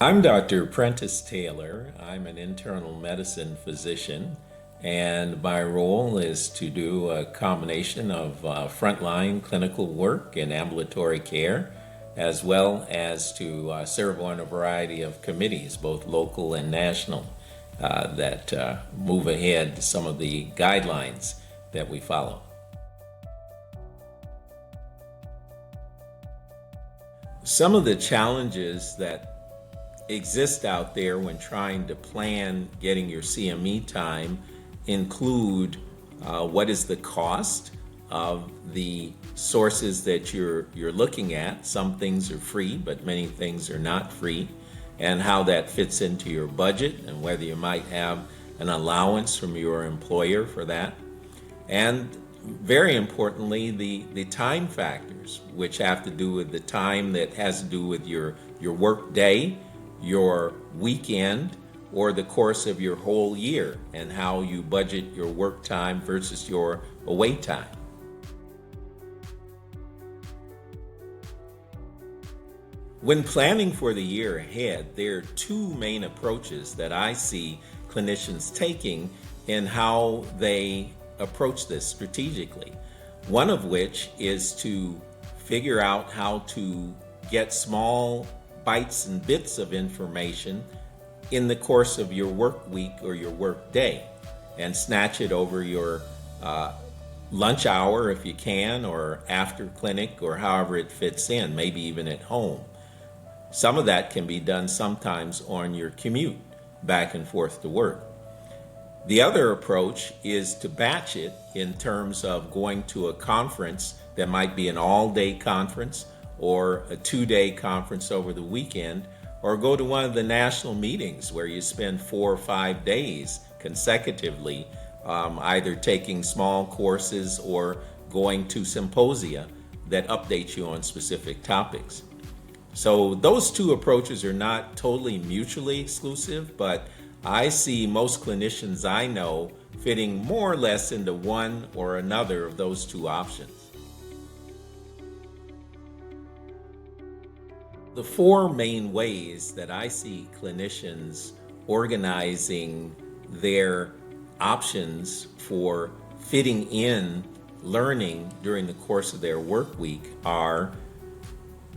I'm Dr. Prentiss Taylor. I'm an internal medicine physician, and my role is to do a combination of frontline clinical work and ambulatory care, as well as to serve on a variety of committees, both local and national, that move ahead some of the guidelines that we follow. Some of the challenges that exist out there when trying to plan getting your CME time include what is the cost of the sources that you're looking at. Some things are free, but many things are not free, and how that fits into your budget and whether you might have an allowance from your employer for that. And very importantly, the time factors, which have to do with the time that has to do with your work day, your weekend, or the course of your whole year, and how you budget your work time versus your away time. When planning for the year ahead, there are two main approaches that I see clinicians taking in how they approach this strategically. One of which is to figure out how to get small bites and bits of information in the course of your work week or your work day, and snatch it over your lunch hour if you can, or after clinic, or however it fits in, maybe even at home. Some of that can be done sometimes on your commute back and forth to work. The other approach is to batch it in terms of going to a conference that might be an all-day conference or a 2-day conference over the weekend, or go to one of the national meetings where you spend 4 or 5 days consecutively, either taking small courses or going to symposia that update you on specific topics. So those two approaches are not totally mutually exclusive, but I see most clinicians I know fitting more or less into one or another of those two options. The four main ways that I see clinicians organizing their options for fitting in learning during the course of their work week are: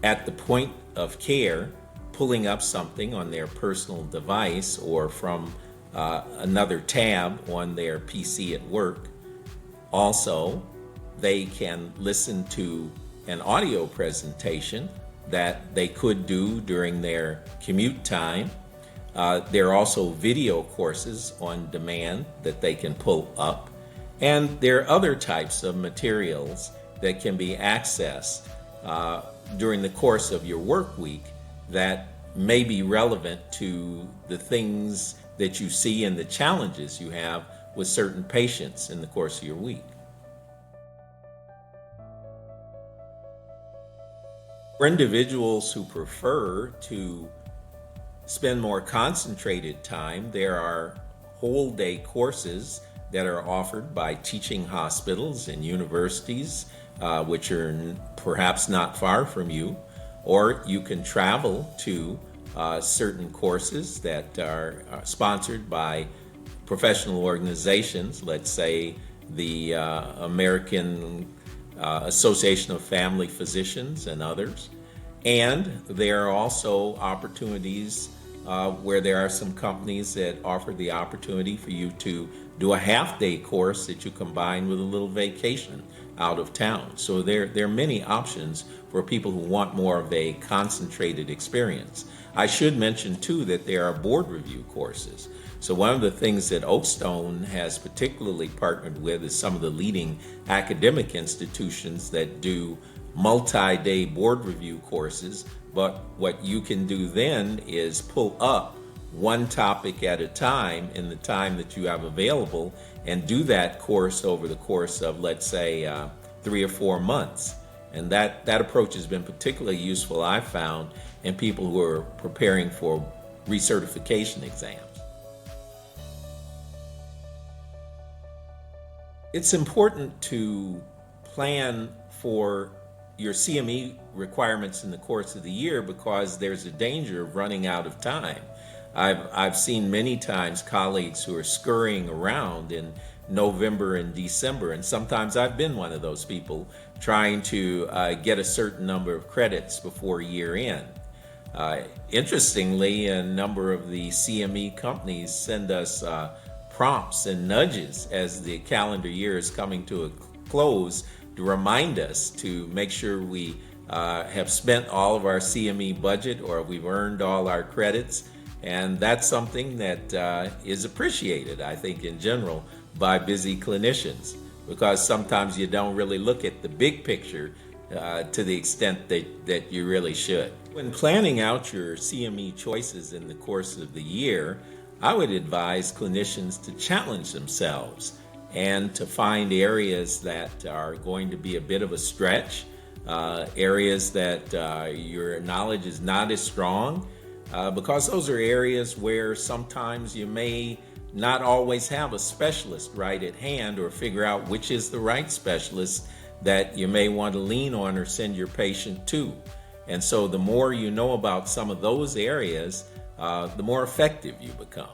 at the point of care, pulling up something on their personal device or from another tab on their PC at work. Also, they can listen to an audio presentation that they could do during their commute time. There are also video courses on demand that they can pull up. And there are other types of materials that can be accessed during the course of your work week that may be relevant to the things that you see and the challenges you have with certain patients in the course of your week. For individuals who prefer to spend more concentrated time, there are whole day courses that are offered by teaching hospitals and universities, which are perhaps not far from you, or you can travel to certain courses that are sponsored by professional organizations, let's say the American Association of Family Physicians and others. And there are also opportunities where there are some companies that offer the opportunity for you to do a half-day course that you combine with a little vacation out of town. So there are many options for people who want more of a concentrated experience. I should mention too that there are board review courses. So one of the things that Oakstone has particularly partnered with is some of the leading academic institutions that do multi-day board review courses. But what you can do then is pull up one topic at a time in the time that you have available and do that course over the course of, let's say, 3 or 4 months. And that approach has been particularly useful, I've found, in people who are preparing for recertification exams. It's important to plan for your CME requirements in the course of the year, because there's a danger of running out of time. I've seen many times colleagues who are scurrying around in November and December, and sometimes I've been one of those people trying to get a certain number of credits before year end. Interestingly, a number of the CME companies send us prompts and nudges as the calendar year is coming to a close to remind us to make sure we have spent all of our CME budget or we've earned all our credits. And that's something that is appreciated, I think, in general by busy clinicians, because sometimes you don't really look at the big picture to the extent that you really should. When planning out your CME choices in the course of the year, I would advise clinicians to challenge themselves and to find areas that are going to be a bit of a stretch, areas that your knowledge is not as strong, because those are areas where sometimes you may not always have a specialist right at hand, or figure out which is the right specialist that you may want to lean on or send your patient to. And so the more you know about some of those areas, the more effective you become.